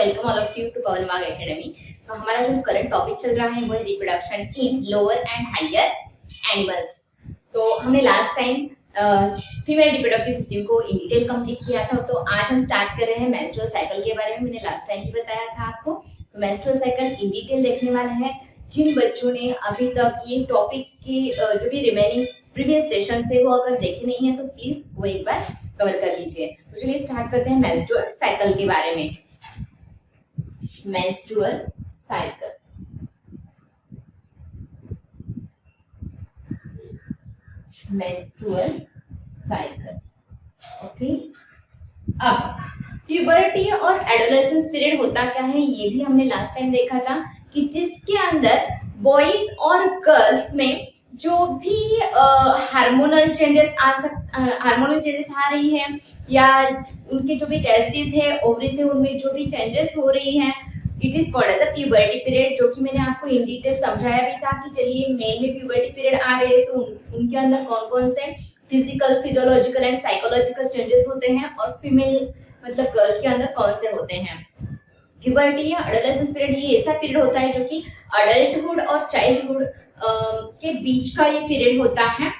Welcome all of you to Pavan Wagh academy. तो हमारा जो करंट टॉपिक चल रहा है वो है reproduction in lower and higher animals. तो हमने last time female reproductive system को इन डिटेल कंप्लीट किया था। तो आज हम स्टार्ट कर रहे हैं मेंस्ट्रुअल साइकिल के बारे में। मैंने लास्ट टाइम भी बताया था आपको। तो मेंस्ट्रुअल साइकिल इन डिटेल देखने वाले हैं। जिन बच्चों ने अभी तक ये टॉपिक की जो भी रिमेनिंग प्रीवियस सेशन से वो अगर देखे नहीं है तो प्लीज वो एक बार कवर कर लीजिए। तो चलिए स्टार्ट करते हैं मेंस्ट्रुअल साइकिल के बारे में। Menstrual cycle, menstrual cycle, okay. अब प्यूबर्टी और एडोलेसेंस पीरियड होता क्या है ये भी हमने लास्ट टाइम देखा था कि जिसके अंदर बॉयज और गर्ल्स में जो भी हार्मोनल चेंजेस आ रही है या उनके जो भी टेस्टिस है, ओवरीज है, उनमें जो भी चेंजेस हो रही हैं, it is called as a puberty period. जो कि मैंने आपको इन डिटेल समझाया भी था कि चलिए मेल में प्यूबर्टी पीरियड आ रहे हैं तो उनके अंदर कौन कौन से physical, physiological and psychological changes होते हैं और फीमेल मतलब गर्ल के अंदर कौन से होते हैं। प्यूबर्टी या एडोलेसेंस पीरियड ये ऐसा पीरियड होता है जो कि अडल्टहुड और चाइल्डहुड के बीच का ये पीरियड होता है।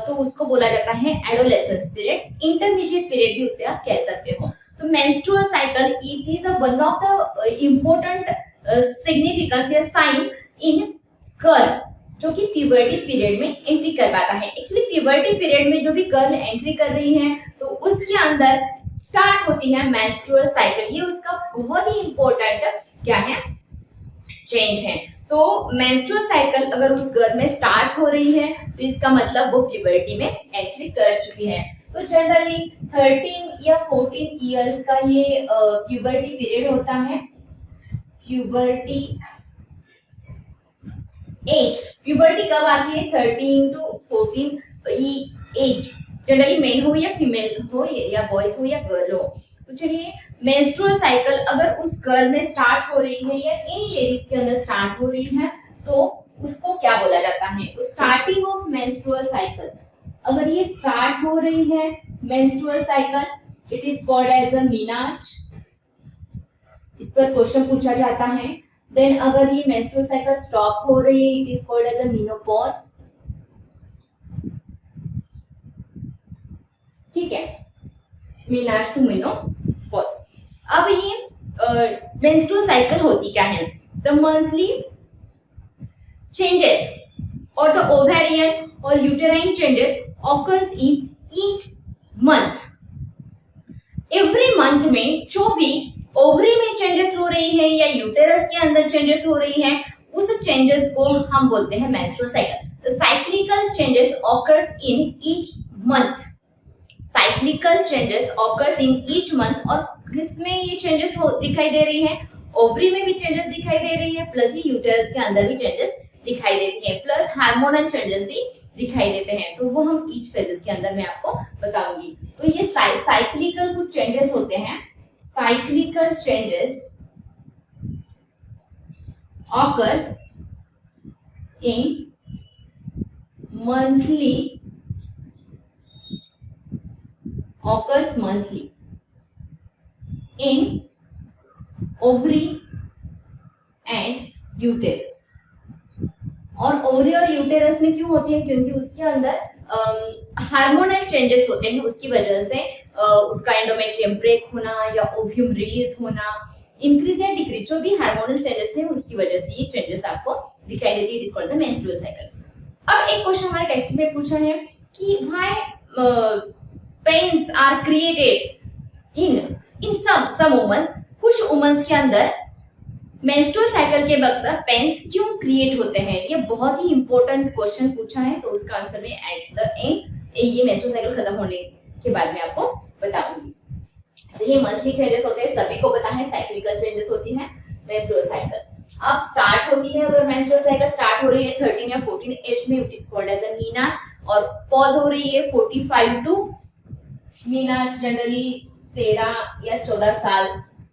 तो उसको बोला जाता है एडोलेसेंस पीरियड। इंटरमीडिएट पीरियड भी उसे आप कह सकते हो। तो menstrual cycle it is one of the important significance या साइन इन गर्ल जो कि प्यूबर्टी पीरियड में एंट्री कर पाता है। एक्चुअली प्यूबर्टी पीरियड में जो भी गर्ल एंट्री कर रही है तो उसके अंदर स्टार्ट होती है मेंस्ट्रुअल साइकिल। ये उसका बहुत ही इम्पोर्टेंट क्या है, चेंज है। तो मेंस्ट्रुअल साइकिल अगर उस गर्ल में स्टार्ट हो रही है तो इसका मतलब वो प्यूबर्टी में एंट्री कर चुकी है। तो जनरली 13 या 14 इयर्स का ये प्यूबर्टी पीरियड होता है। प्यूबर्टी एज, प्यूबर्टी कब आती है? 13 to 14 एज। जनरली मेल हो या फीमेल हो या बॉयज हो या गर्ल हो। तो चलिए मेंस्ट्रुअल साइकिल अगर उस गर्ल में स्टार्ट हो रही है या इन लेडीज के अंदर स्टार्ट हो रही है तो उसको क्या बोला जाता है? तो स्टार्टिंग ऑफ मेंस्ट्रुअल साइकिल, अगर ये स्टार्ट हो रही है menstrual cycle, it is called as a menarche. इस पर क्वेश्चन पूछा जाता है। देन अगर ये मेंस्ट्रुअल साइकिल स्टॉप हो रही है, it is called as a menopause. ठीक है, मीनाज टू मेनोपॉज। अब ये मेंस्ट्रुअल साइकिल होती क्या है? द मंथली चेंजेस और द ओवेरियन और uterine changes occurs in each month. Every month में जो भी ओवरी में चेंजेस हो रही है या यूटेरस के अंदर चेंजेस हो रही है उस चेंजेस को हम बोलते हैं menstrual cycle. Cyclical changes occurs in each month. Cyclical changes occurs in each month. और किसमें ये चेंजेस दिखाई दे रही है? ओवरी में भी चेंजेस दिखाई दे रही है, प्लस ही यूटेरस के अंदर भी चेंजेस दिखाई देती है, प्लस हार्मोनल चेंजेस भी दिखाई देते हैं। तो वो हम ईच फेजेस के अंदर मैं आपको बताऊंगी। तो ये साइक्लिकल कुछ चेंजेस होते हैं। Cyclical changes occurs in monthly, occurs monthly in ovary and uterus। और ओवरी और यूटेरस में क्यों होती है? क्योंकि उसके अंदर हार्मोनल चेंजेस होते हैं। उसकी वजह से उसका एंडोमेट्रियम ब्रेक होना या ओव्यूम रिलीज होना, इंक्रीज या डिक्रीज, जो भी हार्मोनल चेंजेस है उसकी वजह से ये चेंजेस आपको दिखाई देती है। It is called the menstrual cycle. अब एक क्वेश्चन हमारे टेक्स्ट में पूछा है कि why pains are created in some womens. कुछ वुमेन्स के अंदर मेंस्ट्रुअल साइकिल के वक्त पेन्स क्यों क्रिएट होते हैं? ये बहुत ही इंपॉर्टेंट क्वेश्चन पूछा है। तो उसका आंसर मैं एट द एंड ये मेंस्ट्रुअल साइकिल खत्म होने के बाद में आपको बताऊंगी। तो ये मंथली चेंजेस होते हैं, सभी को पता है। साइक्लिकल चेंजेस होती है मेंस्ट्रुअल साइकिल। अब स्टार्ट होती है, अगर मेंस्ट्रुअल साइकिल स्टार्ट हो रही है 13 या 14 एज में, it is called as a menarche. और पॉज हो रही है 45 टू, मीनाज जनरली 13 या 14 साल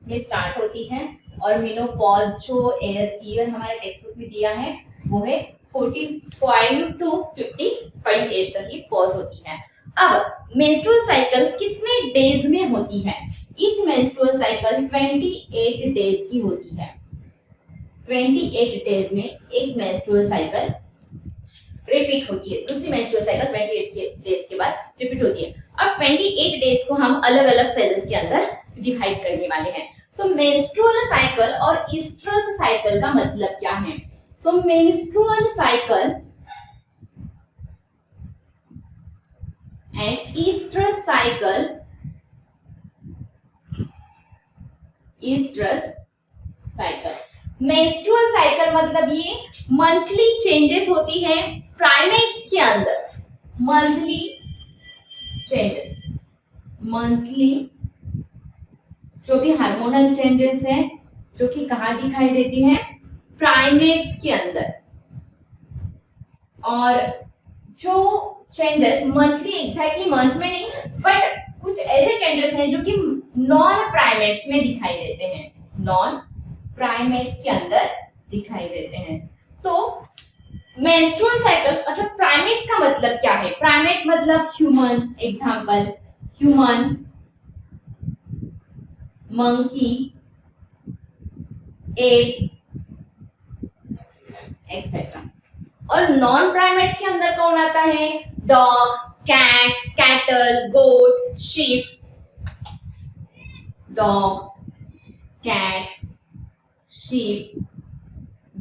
में स्टार्ट होती है। और मेनोपॉज जो ईयर हमारे टेक्स्ट बुक में दिया है वो है 45 टू 55 एज तक ये पॉज होती है। अब मेंस्ट्रुअल साइकिल कितने डेज में होती है? ईच मेंस्ट्रुअल साइकिल 28 डेज की होती है। 28 डेज में एक मेंस्ट्रुअल साइकिल रिपीट होती है, दूसरी मेंस्ट्रुअल साइकिल 28 डेज के बाद रिपीट होती है। अब 28 डेज को हम अलग अलग फेजेस के अंदर डिवाइड करने वाले हैं। तो मेंस्ट्रुअल साइकिल और ईस्ट्रस साइकिल का मतलब क्या है? तो menstrual cycle and oestrus cycle, oestrus cycle, menstrual cycle मतलब ये मंथली चेंजेस होती है प्राइमेट्स के अंदर, मंथली चेंजेस, मंथली जो भी हार्मोनल चेंजेस है जो कि कहाँ दिखाई देती है? प्राइमेट्स के अंदर। और जो चेंजेस मंथली, एग्जैक्टली मंथ में नहीं, बट कुछ ऐसे चेंजेस हैं जो कि नॉन प्राइमेट्स में दिखाई देते हैं, नॉन प्राइमेट्स के अंदर दिखाई देते हैं। तो मेंस्ट्रुअल साइकिल मतलब प्राइमेट्स का मतलब क्या है? प्राइमेट मतलब human, example human, monkey, app etcetera. और नॉन प्राइमेट्स के अंदर कौन आता है? डॉग, कैट, कैटल, गोट, शीप, डॉग, कैट, शीप,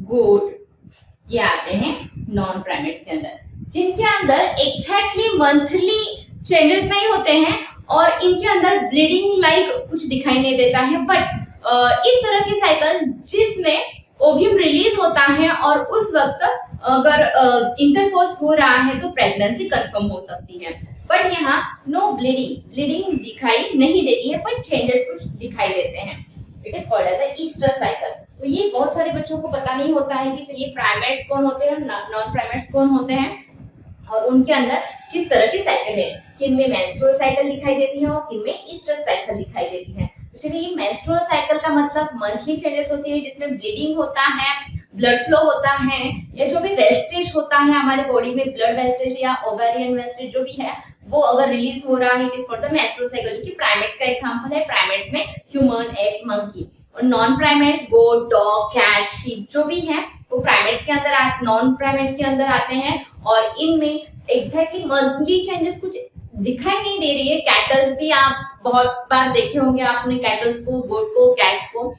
गोट, ये आते हैं नॉन प्राइमेट्स के अंदर, जिनके अंदर एग्जैक्टली मंथली चेंजेस नहीं होते हैं और इनके अंदर ब्लीडिंग लाइक कुछ दिखाई नहीं देता है। बट इस तरह की साइकिल जिसमें ओव्यूम रिलीज होता है और उस वक्त अगर इंटरकोर्स हो रहा है तो प्रेगनेंसी कंफर्म हो सकती है। बट यहाँ नो ब्लीडिंग दिखाई नहीं देती है, बट चेंजेस कुछ दिखाई देते हैं। It is called as oestrus cycle. तो ये बहुत सारे बच्चों को पता नहीं होता है कि चलिए प्राइमेट्स कौन होते हैं, नॉन प्राइमेट्स कौन होते हैं और उनके अंदर किस तरह की साइकिल है, किन में मेंस्ट्रुअल साइकिल दिखाई देती है और किन में ईस्ट्रस साइकिल दिखाई देती है। तो चलिए ये मेंस्ट्रुअल साइकिल का मतलब मंथली चेंजेस होती है जिसमें ब्लीडिंग होता है, ब्लड फ्लो होता है, या जो भी वेस्टेज होता है हमारे बॉडी में, ब्लड वेस्टेज या ओवेरियन वेस्टेज जो भी है वो अगर रिलीज हो रहा है, it is called the menstrual cycle, जो कि प्राइमेट्स का एग्जांपल है। प्राइमेट्स में ह्यूमन, एग, मंकी। और नॉन प्राइमेट्स गोट, डॉग, कैट, शीप जो भी है वो प्राइमेट्स के अंदर, नॉन प्राइमेट्स के अंदर आते हैं और इनमें एग्जैक्टली मंथली चेंजेस कुछ दिखाई नहीं दे रही है। कैटल्स भी आप बहुत बार देखे होंगे आपने, कैटल्स को, गोट को, कैट को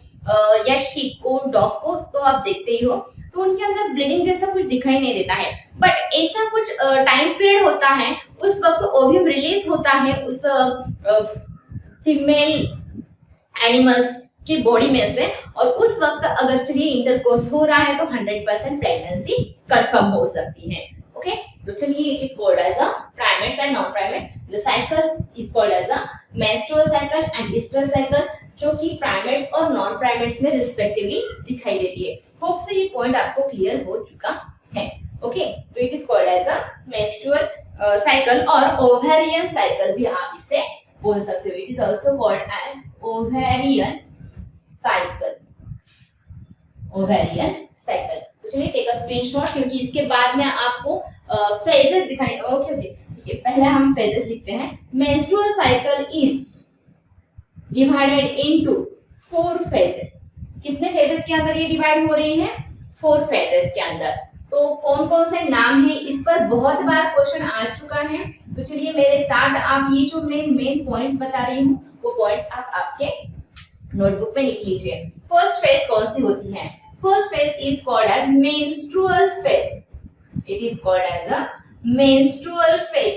या शीप को, डॉग को तो आप देखते ही हो, तो उनके अंदर ब्लीडिंग जैसा कुछ दिखाई नहीं देता है। बट ऐसा कुछ टाइम पीरियड होता है, उस वक्त ओव्यूम रिलीज होता है उस फीमेल एनिमल्स की बॉडी में से, और उस वक्त अगर चलिए इंटरकोर्स हो रहा है तो 100% प्रेगनेंसी कंफर्म हो सकती है। ओके, तो चलिए it is called as a primates and non primates. The cycle is called as a menstrual cycle and oestrus cycle, जो कि प्राइमेट्स और नॉन प्राइमेट्स में रिस्पेक्टिवली दिखाई देती है। होप से ये पॉइंट आपको क्लियर हो चुका है। ओके, तो it is called as a menstrual cycle और ओवेरियन साइकिल भी आप इसे बोल सकते हो। It is also called as ovarian cycle, ovarian cycle. तो चलिए टेक अ स्क्रीनशॉट, क्योंकि इसके बाद में आपको फेजेस दिखाएंगे। ओके ओके, ठीक है, पहले हम फेजेस लिखते हैं। Menstrual cycle is divided into 4 phases. कितने फेजेस के अंदर ये डिवाइड हो रही है? 4 फेजेस के अंदर। तो कौन कौन से नाम है, इस पर बहुत बार क्वेश्चन आ चुका है। तो चलिए मेरे साथ आप ये जो मैं मेन पॉइंट्स बता रही हूँ वो पॉइंट्स आप आपके नोटबुक में लिख लीजिए। फर्स्ट फेज कौन सी होती है? First phase is called as menstrual phase. It is called as a menstrual phase,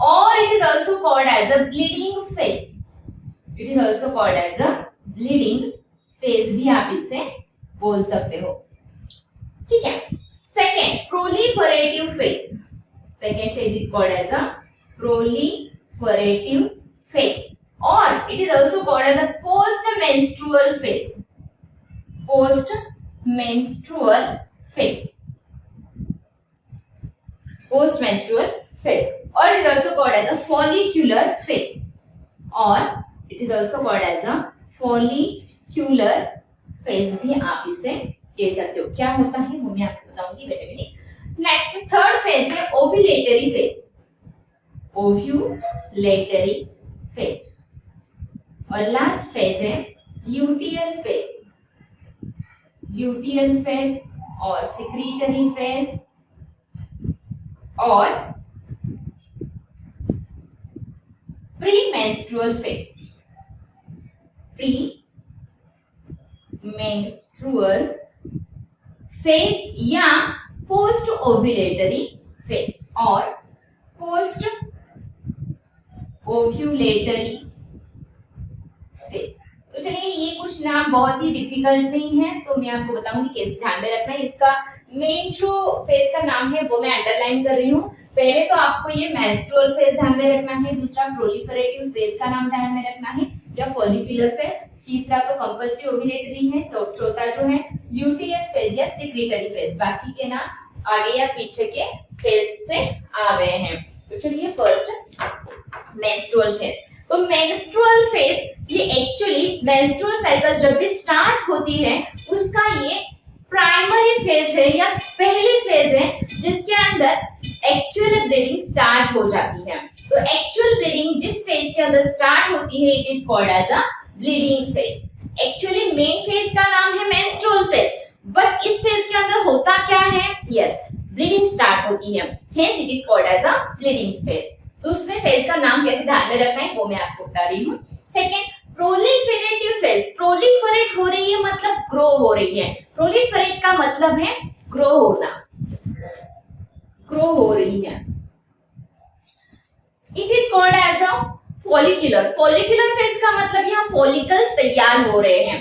और it is also called as a bleeding phase. It is also called as a bleeding phase भी आप इसे बोल सकते हो। ठीक है। Second, proliferative phase. Second phase is called as a proliferative phase, or it is also called as a post-menstrual phase. Post-menstrual phase. Post-menstrual phase, or it is also called as a follicular phase, or it is also called as a follicular phase भी आप इसे कह सकते हो। क्या होता है वो मैं आपको बताऊंगी बेटे। नेक्स्ट थर्ड फेज है ओव्यूलेटरी फेज। ओव्यूलेटरी फेज, और लास्ट फेज है ल्यूटियल फेज, ल्यूटियल फेज और सिक्रीटरी फेज और प्रीमेंस्ट्रुअल फेज, प्रीमेंस्ट्रुअल फेज या पोस्ट ओव्यूलेटरी फेज और पोस्ट ओव्यूलेटरी फेज। तो चलिए ये कुछ नाम बहुत ही डिफिकल्ट नहीं है, तो मैं आपको बताऊंगी कैसे ध्यान में रखना है। इसका मेन जो फेज का नाम है वो मैं अंडरलाइन कर रही हूँ। पहले तो आपको ये मेंस्ट्रुअल फेज ध्यान में रखना है, दूसरा प्रोलिफरेटिव फेज का नाम ध्यान में रखना है या फॉलिकुलर फेज, तीसरा तो कंपल्सरी ओव्यूलेटरी है, चौथा जो है ल्यूटियल फेज या सिक्रीटरी फेज। बाकी के नाम आगे या पीछे के फेज से आ गए हैं। तो चलिए फर्स्ट मेंस्ट्रुअल फेज। तो मेंस्ट्रुअल फेज ये एक्चुअली मेंस्ट्रुअल साइकिल जब भी स्टार्ट होती है उसका ये प्राइमरी फेज है या पहली फेज है जिसके अंदर एक्चुअल ब्लीडिंग स्टार्ट हो जाती है। तो एक्चुअल ब्लीडिंग जिस फेज के अंदर स्टार्ट होती है it is called as a bleeding phase. Actually main phase का नाम है मेंस्ट्रुअल फेज, बट इस फेज के अंदर होता क्या है? यस, ब्लीडिंग स्टार्ट होती है, hence it is called as a bleeding phase. दूसरे फेज का नाम कैसे ध्यान में रखना है वो मैं आपको बता रही हूँ। Second proliferative phase. प्रोलिफरेट हो रही है मतलब ग्रो हो रही है। प्रोलिफरेट का मतलब है ग्रो होना, ग्रो हो रही है। It is called as a follicular. Follicular phase का मतलब यहाँ फॉलिकल्स तैयार हो रहे हैं।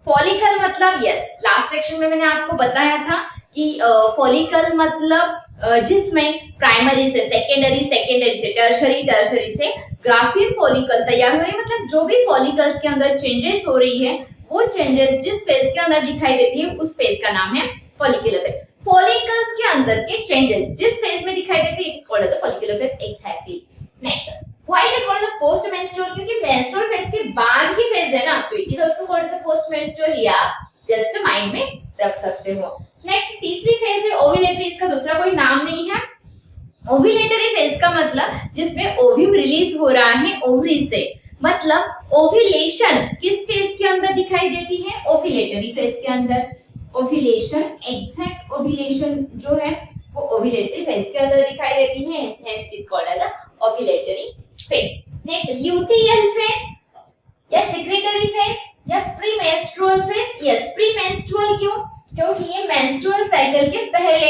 फॉलिकल मतलब यस, लास्ट सेक्शन में मैंने आपको बताया था कि फॉलिकल मतलब जिसमें प्राइमरी से सेकेंडरी, सेकेंडरी से टर्शरी, टर्शरी से ग्राफियल फॉलिकल तैयार हो रही है। मतलब जो भी फॉलिकल्स के अंदर चेंजेस हो रही है वो चेंजेस जिस फेज के अंदर दिखाई देती है उस फेज का नाम है फॉलिकुलर फेज। फॉलिकल्स के अंदर के चेंजेस जिस फेज में दिखाई देती है it is called as a follicular phase. Exactly. Next, why it is called as a post menstrual? क्योंकि मेंस्ट्रुअल फेज के बाद की फेज है ना, तो it is also called as a post menstrual, या जस्ट माइंड में रख सकते हो। नेक्स्ट तीसरी फेज है ओव्यूलेटरी। इसका दूसरा कोई नाम नहीं है। ओव्यूलेटरी फेज का मतलब जिसमें ओव्यूम रिलीज हो रहा है ओवरी से, मतलब ओव्यूलेशन किस फेज के अंदर दिखाई देती है? ओव्यूलेटरी फेज के अंदर। ओव्यूलेशन, एग्जैक्ट ओव्यूलेशन जो है वो ओव्यूलेटरी फेज के अंदर दिखाई देती है, hence it is called as a ovulatory phase. Next luteal phase या सिक्रीटरी फेज या प्रीमेंस्ट्रुअल फेज। यस, प्रीमेंस्ट्रुअल क्यों? क्योंकि ये मेंस्ट्रुअल साइकिल के पहले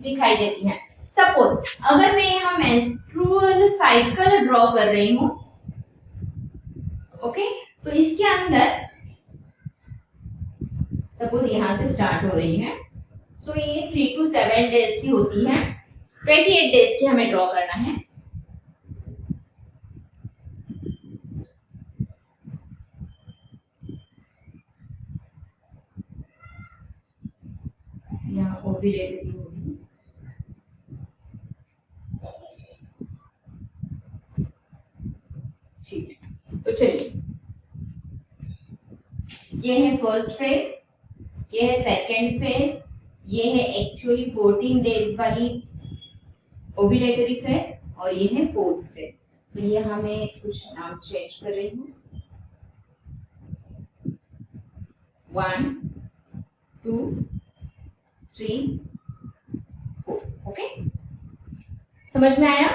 दिखाई देती है। सपोज अगर मैं यहाँ मेंस्ट्रुअल साइकिल ड्रॉ कर रही हूं, ओके, तो इसके अंदर सपोज यहां से स्टार्ट हो रही है तो ये 3 to 7 डेज की होती है, 28 डेज की हमें ड्रॉ करना है। यहाँ ओव्यूलेटरी होगी, ठीक है। तो चलिए ये है फर्स्ट फेज, ये है सेकेंड फेज, ये है एक्चुअली 14 डेज वाली ओव्यूलेटरी फेज और ये है फोर्थ फेज। तो ये हमें कुछ नाम चेंज कर रही हूँ। 1 2 3 4। ओके, समझ में आया?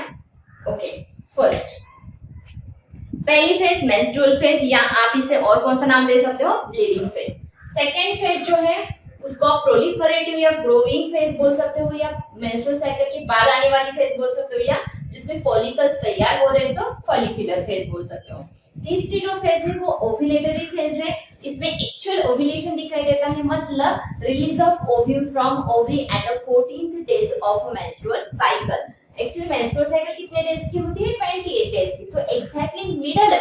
ओके, फर्स्ट पहली फेज मेंस्ट्रुअल फेज, या आप इसे और कौन सा नाम दे सकते हो? Bleeding phase. सेकेंड फेज जो है उसको आप प्रोलिफरेटिव या ग्रोइंग फेज बोल सकते हो, या मेंस्ट्रुअल साइकिल के बाद आने वाली फेज बोल सकते हो, या जिसमें फॉलिकल्स तैयार हो रहे हैं तो फॉलिकुलर फेज बोल सकते हो। तीसरी जो फेज है वो ओव्यूलेटरी फेज है। इसमें एक्चुअल ओव्यूलेशन दिखाई देता है, मतलब release of ovum from ovary at the 14th days of menstrual cycle. Actually menstrual cycle कितने डेज की होती है? 28 डेज की। तो एग्जैक्टली मिडल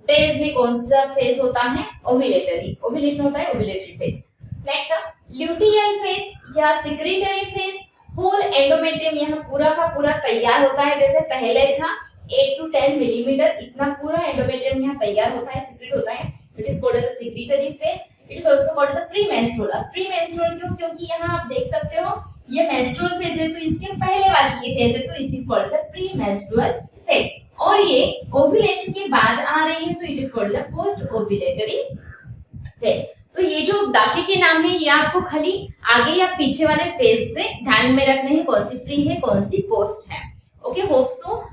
डेज में कौन सा फेज होता है? ओव्यूलेटरी, ओव्यूलेशन होता है ovulatory phase. Next luteal phase या सिक्रीटरी फेज। होल एंडोमेट्रियम यहाँ पूरा का पूरा तैयार होता है, जैसे पहले था 8 to 10 मिलीमीटर इतना पूरा एंडोमेट्रियम यहाँ तैयार होता है, सीक्रेट होता है। It is called as a secretory phase. It is also called as a premenstrual. अब प्रीमेंस्ट्रुअल क्यों? क्योंकि यहाँ आप देख सकते हो ये मेंस्ट्रुअल फेज है तो इसके पहले वाली ये फेज है, तो it is called as a premenstrual phase. और ये ओव्यूलेशन के बाद आ रही है तो it is called the post ovulatory phase. तो ये जो दाखे के नाम है ये आपको खाली आगे या पीछे वाले फेज से ध्यान में रखने हैं, कौन सी प्री है कौन सी पोस्ट है। ओके, होप सो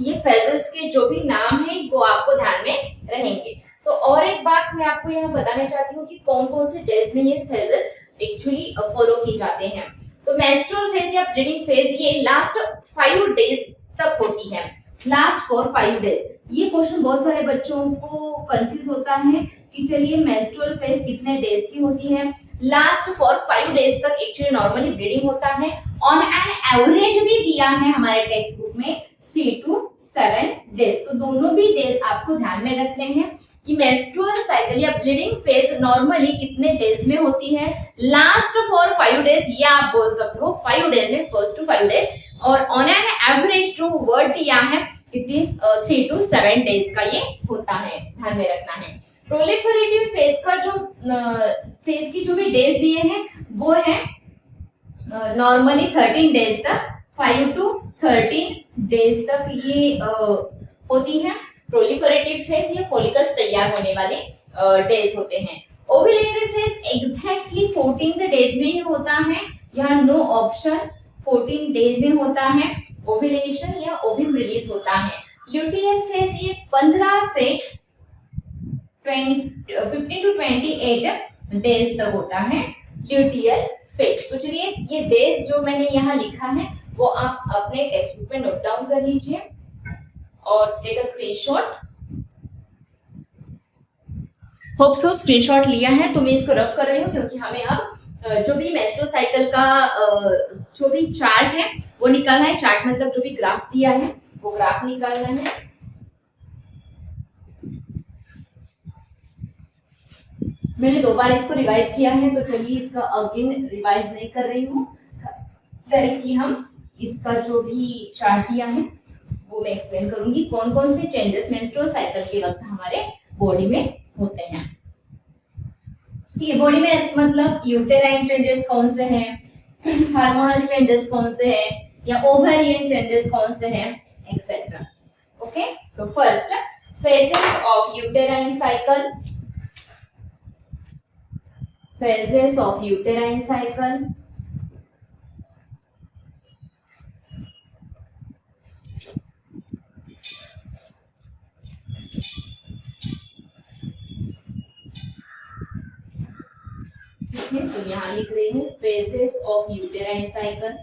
ये फेजेस के जो भी नाम है वो आपको ध्यान में रहेंगे। तो और एक बात मैं आपको यहाँ बताना चाहती हूँ कि कौन कौन से डेज में ये फेजेस एक्चुअली फॉलो की जाते हैं। तो मेंस्ट्रुअल फेज या ब्लीडिंग फेज ये लास्ट 5 डेज तक होती है, लास्ट फॉर 5 डेज। ये क्वेश्चन बहुत सारे बच्चों को कंफ्यूज होता है कि चलिए मेंस्ट्रुअल फेज कितने डेज की होती है। लास्ट फॉर 5 डेज तक एक्चुअली नॉर्मली ब्लीडिंग होता है। ऑन एन एवरेज भी दिया है हमारे टेक्स्ट बुक में 3 to 7 डेज। तो दोनों भी डेज आपको ध्यान में रखने हैं कि मेंस्ट्रुअल साइकिल या ब्लीडिंग फेज नॉर्मली कितने डेज में होती है। लास्ट फॉर 5 डेज या आप बोल सकते हो 5 डेज में, फर्स्ट टू 5 डेज, और ऑन एन एवरेज जो वर्ड दिया है इट इज 3 to 7 डेज का ये होता है, ध्यान में रखना है। प्रोलिफरेटिव फेज का जो फेज की जो भी डेज दिए हैं वो है नॉर्मली 13 डेज तक, 5 to 13 डेज तक ये होती है प्रोलिफरेटिव फेज या फॉलिकल्स तैयार होने वाले डेज होते हैं। ओव्यूलेटरी फेज एग्जैक्टली 14 डेज में ही होता है, यहाँ नो ऑप्शन, 14 डेज में होता है ओव्यूलेशन या ओव्यूम रिलीज होता है। ल्यूटियल फेज ये 15 से 15 to 28 डेज तक होता है ल्यूटियल फेज। तो चलिए ये डेज जो मैंने यहाँ लिखा है वो आप अपने टेक्स्ट बुक में नोट डाउन कर लीजिए और take a screenshot. Hope so screenshot लिया है, तो मैं इसको रफ कर रही हूँ क्योंकि हमें अब जो भी मेंस्ट्रुअल साइकिल का जो भी चार्ट है वो निकालना है। चार्ट मतलब जो भी ग्राफ दिया है वो ग्राफ निकालना है। मैंने 2 बार इसको रिवाइज किया है तो चलिए इसका अगेन रिवाइज नहीं कर रही हूँ, डायरेक्टली हम इसका जो भी चार्ट दिया है वो मैं एक्सप्लेन करूंगी कौन कौन से चेंजेस मेंस्ट्रुअल साइकिल के वक्त हमारे बॉडी में होते हैं। ये बॉडी में मतलब यूटेराइन चेंजेस कौन से हैं, हार्मोनल चेंजेस कौन से हैं, या ओवेरियन चेंजेस कौन से हैं, एक्सेट्रा। ओके, तो first phases of uterine cycle, phases of uterine cycle, ठीक है, तो यहाँ लिख रही हूँ phases of uterine cycle।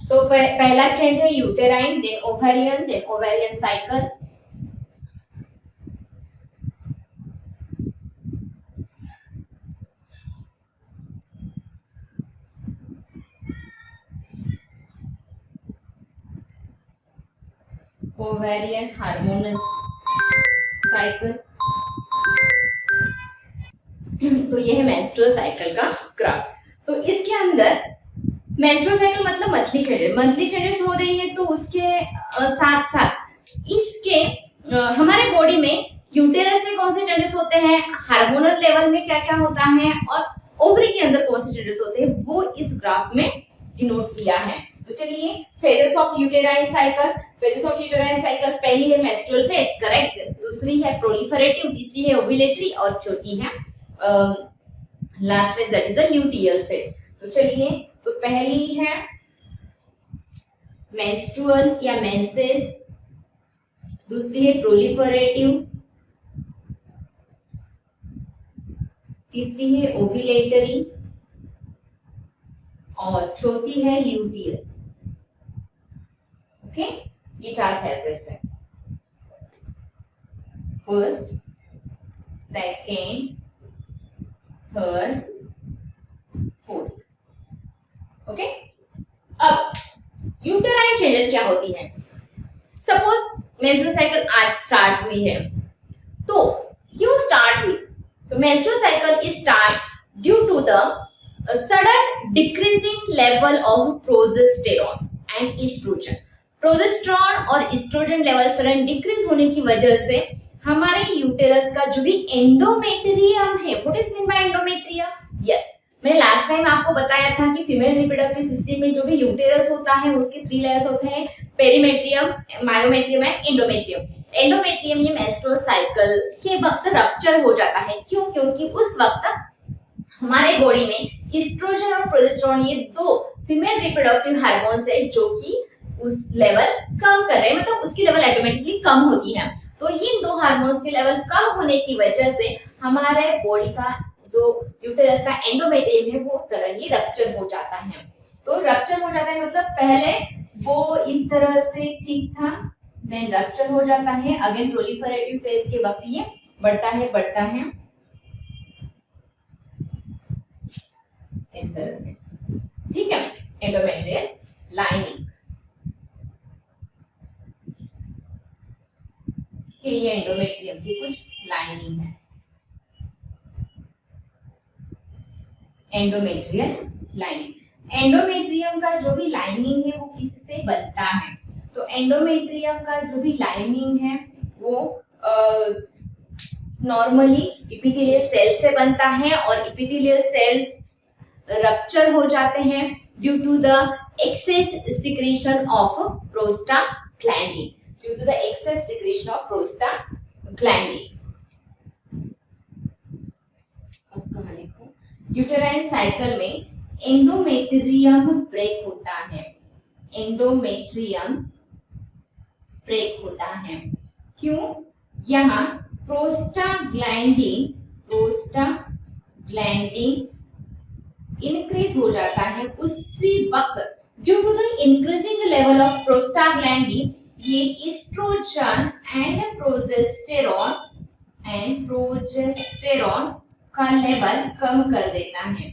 तो पहला चेंज है uterine, then ovarian cycle. Ovarian hormonal cycle. तो ये है मेंस्ट्रुअल साइकिल का ग्राफ। तो इसके अंदर मेंस्ट्रुअल साइकिल मतलब मंथली चेंजेस हो रही है, तो उसके साथ साथ इसके हमारे बॉडी में यूटेरस में कौन से चेंजेस होते हैं, हार्मोनल लेवल में क्या क्या होता है, और ओवरी के अंदर कौन से चेंजेस होते हैं, वो इस ग्राफ में डिनोट किया है। तो चलिए phases of uterine cycle. Phases of uterine cycle पहली है मेंस्ट्रुअल फेज, करेक्ट, दूसरी है प्रोलिफरेटिव, तीसरी है ओव्यूलेटरी, और चौथी है last phase that is a luteal phase. तो चलिए, तो पहली है मेंस्ट्रुअल या मेंसेस, दूसरी है प्रोलिफरेटिव, तीसरी है ओव्यूलेटरी, और चौथी है ल्यूटियल। ओके, ये 4 फेजेस है, first, second, third, fourth. Okay, अब यूटेराइन चेंजेस क्या होती है। सपोज मेंस्ट्रुअल साइकिल आज स्टार्ट हुई है, तो क्यों स्टार्ट हुई, तो menstrual cycle is start due to the sudden decreasing level of progesterone and oestrogen. Progesterone और एस्ट्रोजन लेवल सडन डिक्रीज होने की वजह से हमारे यूटेरस का जो भी एंडोमेट्रियम है, what is mean by endometrium, yes, मैंने लास्ट टाइम आपको बताया था कि फीमेल रिप्रोडक्टिव सिस्टम में जो भी यूटेरस होता है उसके 3 लेयर्स होते हैं, perimetrium, myometrium and endometrium. Endometrium ये मेंस्ट्रुअल साइकिल के वक्त रप्चर हो जाता है। क्यों? क्योंकि उस वक्त हमारे बॉडी में ईस्ट्रोजन और प्रोजेस्टेरोन ये 2 फीमेल रिप्रोडक्टिव हार्मोन्स है जो कि उस लेवल कम कर रहे हैं, मतलब उसकी लेवल ऑटोमेटिकली कम होती है। तो इन 2 हार्मोन्स की लेवल कम होने की वजह से हमारे बॉडी का जो यूटेरस का एंडोमेट्रियम है वो सडनली रप्चर हो जाता है। तो रप्चर हो जाता है मतलब पहले वो इस तरह से ठीक था, देन रप्चर हो जाता है, अगेन प्रोलिफरेटिव फेज के वक्त ये बढ़ता है इस तरह से, ठीक है। एंडोमेट्रियल लाइनिंग के लिए एंडोमेट्रियम की कुछ लाइनिंग है। एंडोमेट्रियल लाइनिंग, एंडोमेट्रियम का जो भी लाइनिंग है वो किससे बनता है? तो एंडोमेट्रियम का जो भी लाइनिंग है वो नॉर्मली एपिथेलियल सेल्स से बनता है और एपिथेलियल सेल्स रप्चर हो जाते हैं due to the excess secretion of prostaglandin, due to the excess secretion of prostaglandin. अब कहां लिखूं? यूटेराइन साइकिल में एंडोमेट्रियम ब्रेक होता है, एंडोमेट्रियम ब्रेक होता है। क्यों? यहाँ प्रोस्टाग्लैंडिन इंक्रीज हो जाता है उसी वक्त due to the increasing level of prostaglandin ये एस्ट्रोजन एंड प्रोजेस्टेरोन का लेवल कम कर देता है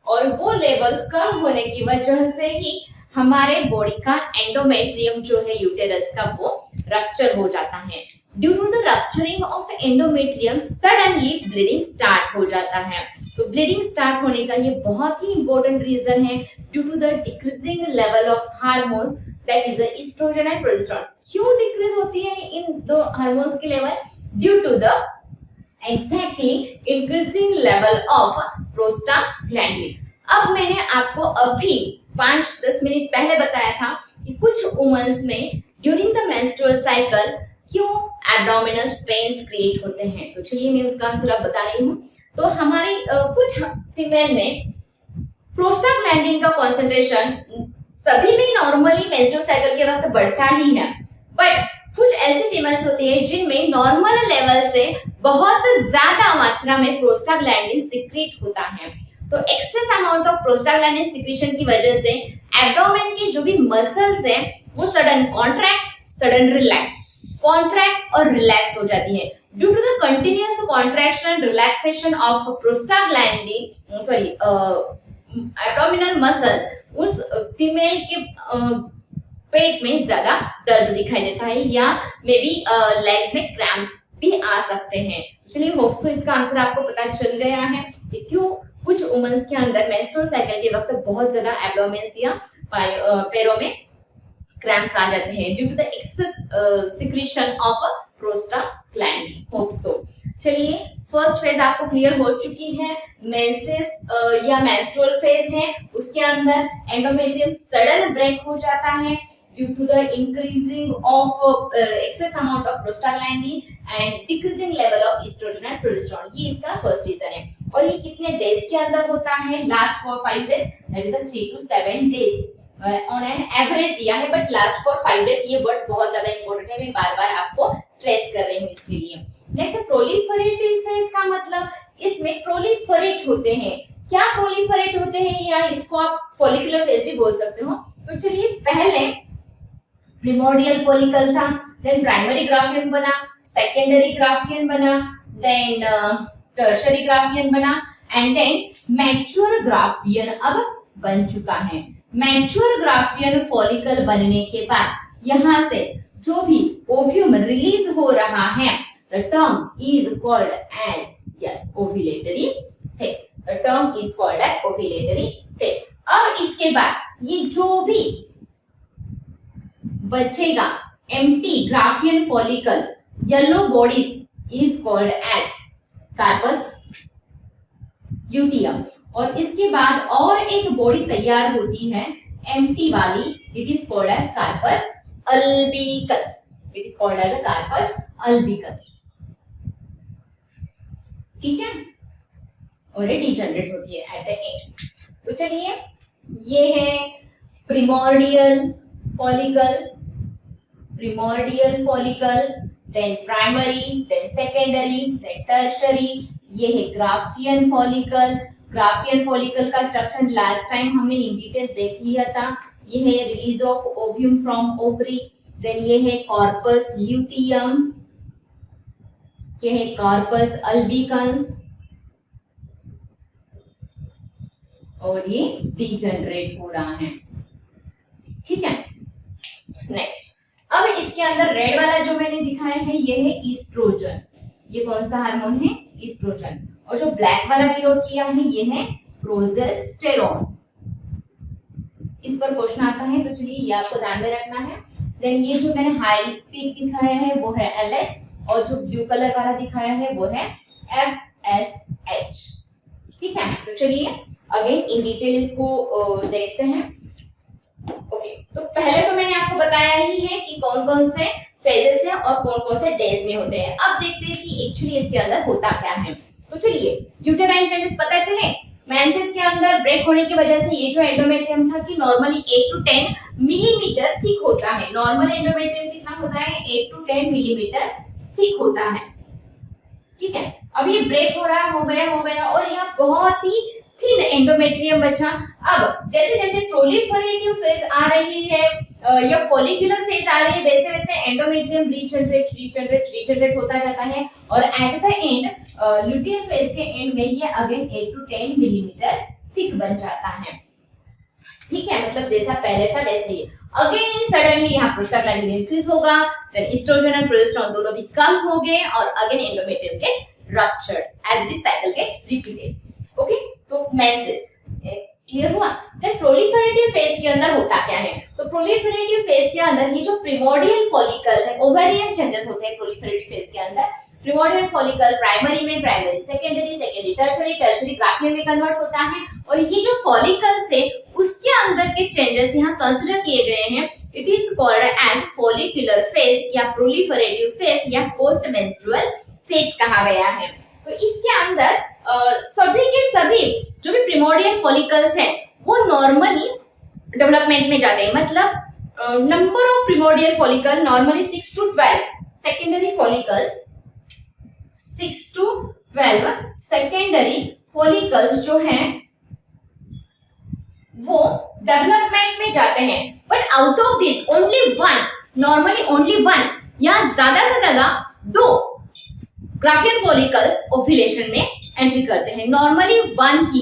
और वो लेवल कम होने की वजह से ही हमारे बॉडी का एंडोमेट्रियम जो है यूटेरस का वो रप्चर हो जाता है। Due to the rupturing of endometrium suddenly bleeding start हो जाता है। तो ब्लीडिंग स्टार्ट होने का ये बहुत ही इंपॉर्टेंट रीजन है due to the decreasing level of hormones that is the oestrogen and progesterone. क्यों डिक्रीज होती है इन 2 हार्मोन्स की level? Due to the exactly increasing level of prostaglandin. अब मैंने आपको अभी 5-10 मिनट पहले बताया था कि कुछ वुमेन्स में ड्यूरिंग द मेंस्ट्रुअल साइकिल क्यों एब्डोमिनल पेन्स क्रिएट होते हैं। तो चलिए मैं उसका आंसर अब बता रही हूँ। तो हमारी कुछ फीमेल में प्रोस्टाग्लैंडिन का कंसंट्रेशन सभी में नॉर्मली मेंस्ट्रुअल साइकिल के वक्त बढ़ता ही है, बट कुछ ऐसी फीमेल्स होती है जिनमें नॉर्मल लेवल से बहुत ज्यादा मात्रा में प्रोस्टाग्लैंडिन सिक्रीट होता है। तो excess amount of prostaglandin secretion की वजह से एब्डोमेन के जो भी मसल्स हैं वो sudden contract, sudden relax, contract और रिलैक्स हो जाती है। Due to the continuous contraction and relaxation of prostaglandin abdominal muscles, उस फीमेल के पेट में ज्यादा दर्द दिखाई देता है या मे बी लेग्स में क्रैम्प्स भी आ सकते हैं। चलिए होप सो इसका आंसर आपको पता चल गया है कि क्यों कुछ वुमेन्स के अंदर मेंस्ट्रुअल साइकिल के वक्त बहुत ज्यादा एब्डोमेन्स या पैरों में क्रैम्प्स आ जाते हैं due to the excess secretion of prostaglandin. Hope so. चलिए फर्स्ट फेज आपको क्लियर हो चुकी है, मेंसेस या मेंस्ट्रुअल फेज है, उसके अंदर एंडोमेट्रियम सडन ब्रेक हो जाता है due to the increasing of excess amount of prostaglandin and decreasing level of estrogen and progesterone। ये इसका फर्स्ट रीजन है। और ये कितने डेज के अंदर होता है? Last for 5 days, that is 3 to 7 days on an average दिया है, बट लास्ट फॉर 5 डेज ये वर्ड बहुत ज्यादा इंपॉर्टेंट है, मैं बार-बार आपको ट्रेस कर रही हूँ इसके लिए। नेक्स्ट प्रोलिफरेटिव फेज का मतलब इसमें प्रोलिफरेट होते हैं। क्या प्रोलिफरेट होते हैं या इसको आप फॉलिकुलर फेज भी बोल सकते हो। तो चलिए पहले प्रिमोर्डियल फॉलिकल था, देन प्राइमरी ग्राफियन बना, सेकेंडरी ग्राफियन बना, देन टर्शियरी ग्राफियन बना एंड देन मैच्योर ग्राफियन अब बन चुका है। मैच्योर ग्राफियन फॉलिकल बनने के बाद यहाँ से जो भी ओव्यूम रिलीज हो रहा है, the term is called as yes ovulatory phase. The term is called as ovulatory phase. अब इसके बाद ये जो भी बचेगा empty graafian follicle yellow bodies is called as corpus luteum. और इसके बाद और एक बॉडी तैयार होती है एम्प्टी वाली, it is called as corpus albicans, it is called as a corpus albicans, ठीक है, और ये डिजनरेट होती है एट द एंड। तो चलिए ये है primordial follicle, primordial follicle, then primary, then secondary, then tertiary, ये है ग्राफियन फॉलिकल। ग्राफियन फॉलिकल का स्ट्रक्चर लास्ट टाइम हमने इन डिटेल देख लिया था। ये है release of ovum from ovary, then ये है कॉर्पस ल्यूटियम, ये है कॉर्पस अल्बिकन्स, और ये डिजनरेट हो रहा है, ठीक है। नेक्स्ट, अब इसके अंदर रेड वाला जो मैंने दिखाया है ये है ईस्ट्रोजन, ये कौन सा हार्मोन है, ईस्ट्रोजन, और जो ब्लैक वाला डिनोट किया है ये है प्रोजेस्टेरोन। इस पर क्वेश्चन आता है तो चलिए ये आपको ध्यान में रखना है। देन ये जो मैंने हाइपीक दिखाया है वो है एलएच, और जो ब्लू कलर वाला दिखाया है वो है एफएसएच, ठीक है। तो चलिए अगेन इन डिटेल इसको देखते हैं। ओके, तो पहले तो मैंने आपको बताया ही है कि कौन कौन से फेजेस हैं और कौन कौन से डेज में होते हैं। अब देखते हैं कि एक्चुअली इसके अंदर होता क्या है। तो चलिए यूटेराइन टेंडेंस पता चले, मेंसेस के अंदर ब्रेक होने की वजह से ये जो एंडोमेट्रियम था कि नॉर्मली 8 to 10 मिलीमीटर थिक होता है। नॉर्मल एंडोमेट्रियम कितना होता है, 8 to 10 मिलीमीटर थिक होता है, ठीक है। अब ये ब्रेक हो रहा हो गया और यहाँ बहुत ही थिन एंडोमेट्रियम बचा। अब जैसे जैसे प्रोलिफरेटिव फेज आ रही है या फॉलिकुलर फेज आ रही है, वैसे वैसे एंडोमेट्रियम रीजनरेट होता जाता है, और eight the end luteal phase के एंड में ये अगेन 8 to 10 मिलीमीटर थिक बन जाता है, ठीक है। मतलब जैसा पहले था वैसे ही अगेन सडनली यहाँ प्रोस्टाग्लैंडिन इंक्रीज होगा, देन एस्ट्रोजन और प्रोजेस्टेरोन दोनों भी कम हो गए, और again endometrium get ruptured as this cycle get repeated. Okay, तो मेंसेस क्लियर हुआ। देन प्रोलिफरेटिव फेज के अंदर होता क्या है, तो प्रोलिफरेटिव फेज के अंदर ये जो प्रिमोर्डियल फॉलिकल है, ओवेरियन चेंजेस होते हैं प्रोलिफरेटिव फेज के अंदर। प्रिमोर्डियल फॉलिकल प्राइमरी में, प्राइमरी सेकेंडरी टर्शरी ग्राफियन में कन्वर्ट होता है, और ये जो फॉलिकल्स है उसके अंदर के चेंजेस यहाँ कंसीडर किए गए हैं। It is called as follicular phase या प्रोलिफरेटिव फेज या पोस्ट मेंस्ट्रुअल फेज कहा गया है। तो इसके अंदर सभी के सभी जो भी प्रिमोर्डियल फॉलिकल्स हैं वो नॉर्मली डेवलपमेंट में जाते हैं। मतलब number of primordial follicle normally 6 to 12, secondary follicles 6 to 12 secondary follicles जो हैं वो डेवलपमेंट में जाते हैं, but out of this only one, normally only one या ज्यादा से ज्यादा 2 ग्राफियन फॉलिकल्स ओव्यूलेशन में एंट्री करते हैं। नॉर्मली 1 की,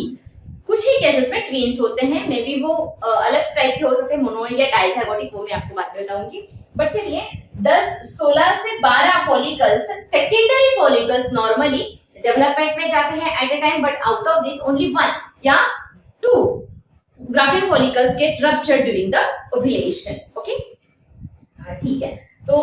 कुछ ही केसेस में ट्विंस होते हैं, मे बी वो अलग टाइप के हो सकते हैं, मोनो या डाइजाइगोटिक, वो मैं आपको बाद में बताऊंगी। बट चलिए 10, 16 से 12 follicles secondary follicles normally development में जाते हैं at a time, but out of this only 1 या 2 Graafian follicles get ruptured during the ovulation. Okay, ठीक है। तो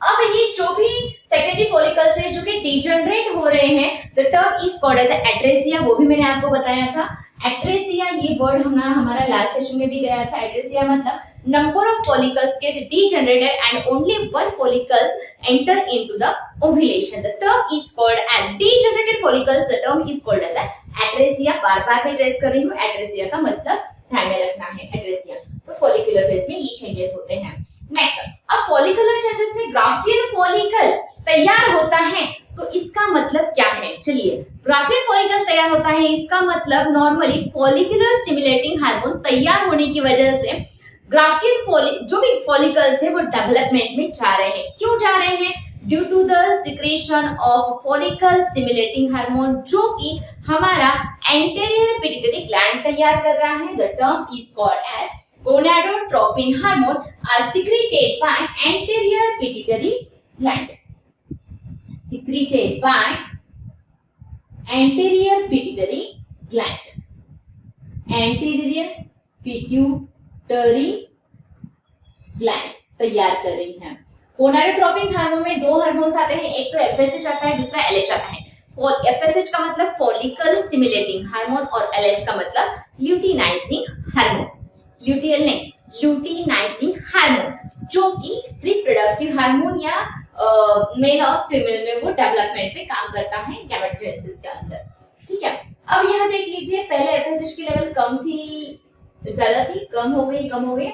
अब ये जो भी सेकेंडरी फॉलिकल्स है जो कि डिजनरेट हो रहे हैं, the term is called as atresia, वो भी मैंने आपको बताया था। एट्रेसिया ये वर्ड हमारा लास्ट सेशन में भी गया था। एट्रेसिया मतलब number of follicles get degenerated and only 1 follicles enter into the ovulation, the term is called as degenerated follicles, the term is called as atresia. बार-बार मैं ट्रेस कर रही हूँ, एट्रेसिया का मतलब ध्यान में रखना है। एट्रेसिया तो फॉलिकुलर फेज में ये चेंजेस होते हैं। नेक्स्ट, अब फॉलिकुलर चेंजेस में ग्राफियन फॉलिकल तैयार होता है, तो इसका मतलब क्या है। चलिए, ग्राफियन फॉलिकल तैयार होता है, इसका मतलब नॉर्मली फॉलिकुलर स्टिमुलेटिंग हार्मोन तैयार होने की वजह से ग्राफियन जो भी फॉलिकल्स है वो डेवलपमेंट में जा रहे हैं। क्यों जा रहे हैं, due to the secretion of follicle stimulating hormone, जो कि हमारा एंटीरियर पिट्यूटरी ग्लैंड तैयार कर रहा है। The term is called as gonadotropin hormone are secreted by anterior pituitary gland, secreted by anterior pituitary gland, anterior pituitary glands तैयार कर रही हैं। गोनाडोट्रोपिन हार्मोन में 2 हार्मोन्स आते हैं, एक तो एफएसएच आता है, दूसरा एलएच आता है। FSH का मतलब फॉलिकल स्टिमुलेटिंग हार्मोन और LH का मतलब ल्यूटिनाइजिंग हार्मोन, ल्यूटियल नहीं ल्यूटिनाइजिंग हार्मोन, जो कि रिप्रोडक्टिव हार्मोन या मेल और फीमेल में वो डेवलपमेंट पे काम करता है गैमेटोजेनेसिस के अंदर। ठीक है, अब यहाँ देख लीजिए पहले FSH की लेवल कम थी, ज्यादा थी, कम हो गई,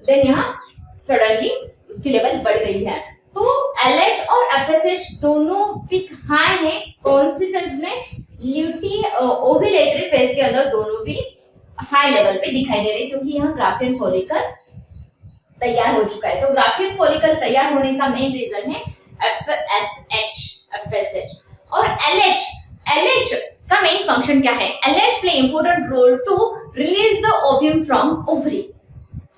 देन यहाँ सडनली उसकी लेवल बढ़ गई है। तो LH और FSH दोनों पिक हाई है, कौन सी फेज में? ओव्यूलेटरी फेज के अंदर दोनों भी हाई लेवल पे दिखाई दे रहे हैं, क्योंकि यहाँ ग्राफियन फॉलिकल तैयार हो चुका है। तो ग्राफियन फॉलिकल तैयार होने का मेन रीजन है FSH और LH का मेन फंक्शन क्या है? LH play important role to release the ovum from ovary.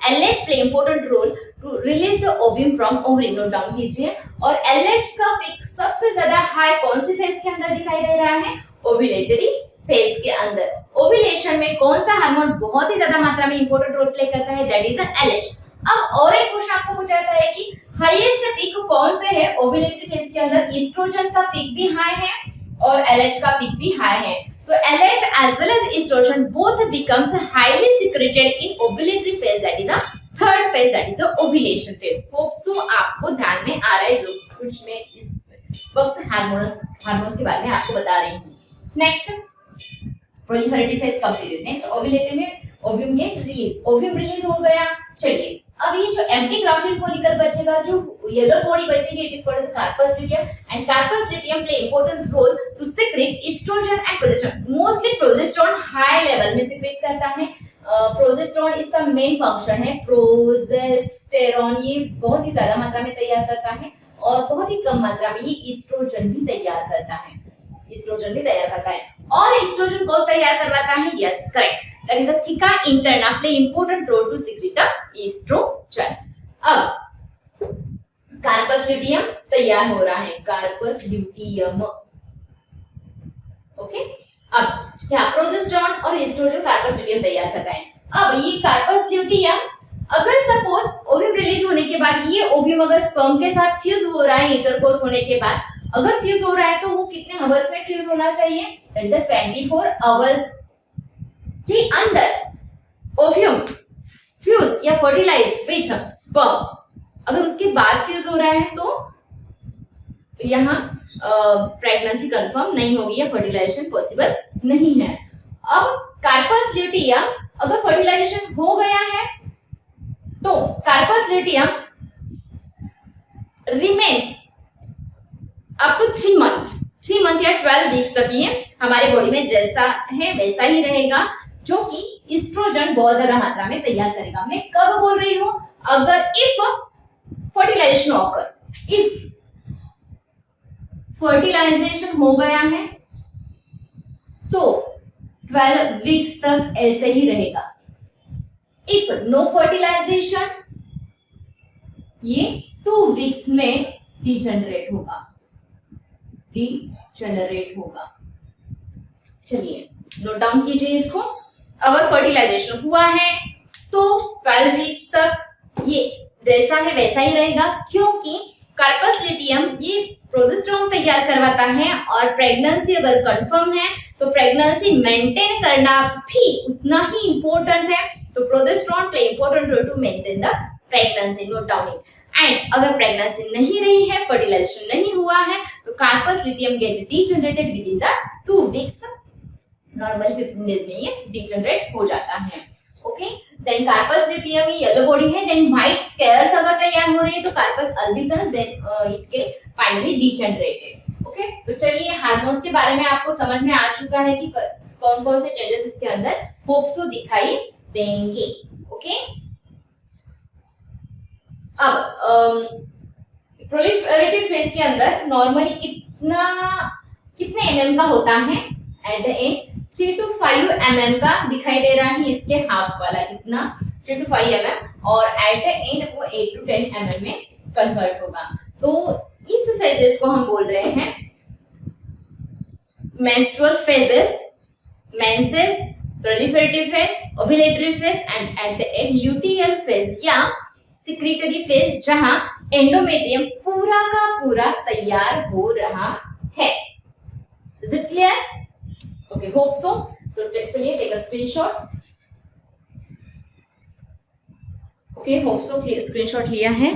LH play important role to release the ovum from ovary, note down कीजिए। और LH का पिक सबसे ज्यादा हाई कौन सी फेज के अंदर दिखाई दे रहा है? ओव्यूलेटरी फेज के अंदर। ओव्यूलेशन में कौन सा हार्मोन बहुत ही ज्यादा मात्रा में इंपॉर्टेंट रोल प्ले करता है? That is LH। अब और एक क्वेश्चन आपको पूछा जाता है कि हाईएस्ट पिक कौन से है ओव्यूलेटरी फेज के अंदर? एस्ट्रोजन का पिक भी हाई है और LH का पिक भी हाई है। तो LH as well as estrogen both becomes highly secreted in ovulatory phase, that is the third phase, that is the ovulation phase. Hope so आपको ध्यान में आ रहा है जो कुछ मैं इस वक्त हार्मोन्स के बारे में आपको बता रही हूँ। Next proliferative phase completed. Next ovulatory में ovum get release, ovum release हो गया। चलिए अब ये जो एम्प्टी ग्राफियन फॉलिकल बचेगा, जो येलो बॉडी बचेगी, it is called as corpus luteum, and corpus luteum play important role to secrete oestrogen and progesterone. Mostly progesterone high level में सीक्रेट करता है। प्रोजेस्टेरोन इसका मेन फंक्शन है। प्रोजेस्टेरोन ये बहुत ही ज्यादा मात्रा में तैयार करता है और बहुत ही कम मात्रा में ये एस्ट्रोजन भी तैयार करता है। और एस्ट्रोजन कौन तैयार करवाता है? Yes correct, that is the theca interna play important role to secrete oestrogen. अब कार्पस ल्यूटियम तैयार हो रहा है, कार्पस ल्यूटियम। ओके, अब क्या प्रोजेस्टेरोन और एस्ट्रोजन कार्पस ल्यूटियम तैयार करता है। अब ये कार्पस ल्यूटियम अगर सपोज ओव्यूम रिलीज होने के बाद ये ओव्यूम अगर स्पर्म के साथ फ्यूज हो रहा है, इंटरकोर्स होने के बाद अगर फ्यूज हो रहा है तो वो कितने आवर्स में फ्यूज होना चाहिए? दैट इज 24 आवर्स के अंदर ओव्यूम फ्यूज या फर्टिलाइज विथ स्पर्म। अगर उसके बाद फ्यूज हो रहा है तो यहाँ प्रेगनेंसी कंफर्म नहीं होगी या फर्टिलाइजेशन पॉसिबल नहीं है। अब कार्पस ल्यूटियम अगर फर्टिलाइजेशन हो गया है तो corpus luteum remains up to 3 month या 12 वीक्स तक ये हमारे बॉडी में जैसा है वैसा ही रहेगा, जो कि एस्ट्रोजन बहुत ज्यादा मात्रा में तैयार करेगा। मैं कब बोल रही हूँ? अगर if fertilisation occur, if fertilisation हो गया है तो 12 वीक्स तक ऐसे ही रहेगा। इफ नो फर्टिलाइजेशन ये 2 वीक्स में डिजनरेट होगा। चलिए नोट डाउन कीजिए इसको। अगर फर्टिलाइजेशन हुआ है तो 12 वीक्स तक ये जैसा है वैसा ही रहेगा, क्योंकि कार्पस ल्यूटियम ये प्रोजेस्टेरोन तैयार करवाता है और प्रेगनेंसी अगर कंफर्म है तो प्रेगनेंसी मेंटेन करना भी उतना ही इंपॉर्टेंट है। तो progesterone play important role to maintain the pregnancy, note down it. And अगर प्रेगनेंसी नहीं रही है, फर्टिलाइजेशन नहीं हुआ है, तो corpus luteum get degenerated within the 2 weeks. Normal 15 days में ये डीजनरेट हो जाता है। ओके, देन कार्पस ल्यूटियम ये येलो बॉडी है, देन व्हाइट स्केल्स अगर तैयार हो रही है तो corpus albicans, then it get finally degenerated. Okay, तो चलिए हार्मोन्स के बारे में आपको समझ में आ चुका है कि कौन कौन से चेंजेस इसके अंदर होप सो दिखाई देंगे। ओके, अब प्रोलिफरेटिव फेज के अंदर नॉर्मली कितने mm का होता है? Eight the and 3 to 5 mm का दिखाई दे रहा है, इसके हाफ वाला कितना? 3 to 5 mm, और एट द एंड वो 8 to 10 mm में कन्वर्ट होगा। तो इस फेजेस को हम बोल रहे हैं menstrual phases, menses, proliferative phase, ovulatory phase and at the end luteal phase या सिक्रीटरी फेज, जहां एंडोमेट्रियम पूरा का पूरा तैयार हो रहा है। Is it clear? Okay, hope so. तो चलिए take a screenshot. Okay, hope so screenshot लिया है।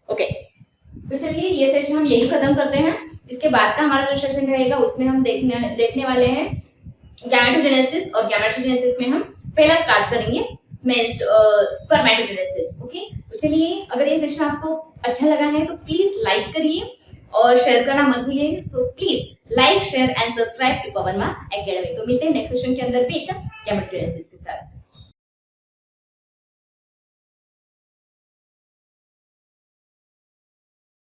ओके, तो चलिए ये सेशन हम यही खत्म करते हैं। इसके बाद का हमारा जो सेशन रहेगा उसमें हम देखने वाले हैं गैमेटोजेनेसिस, और गैमेटोजेनेसिस में हम पहला स्टार्ट करेंगे मींस स्पर्मेटोजेनेसिस। ओके, तो चलिए अगर ये सेशन आपको अच्छा लगा है तो प्लीज लाइक करिए और शेयर करना मत भूलिए। So please like, share and subscribe to पवनमा एकेडमी। तो मिलते हैं नेक्स्ट सेशन के अंदर विद गैमेटोजेनेसिस के साथ।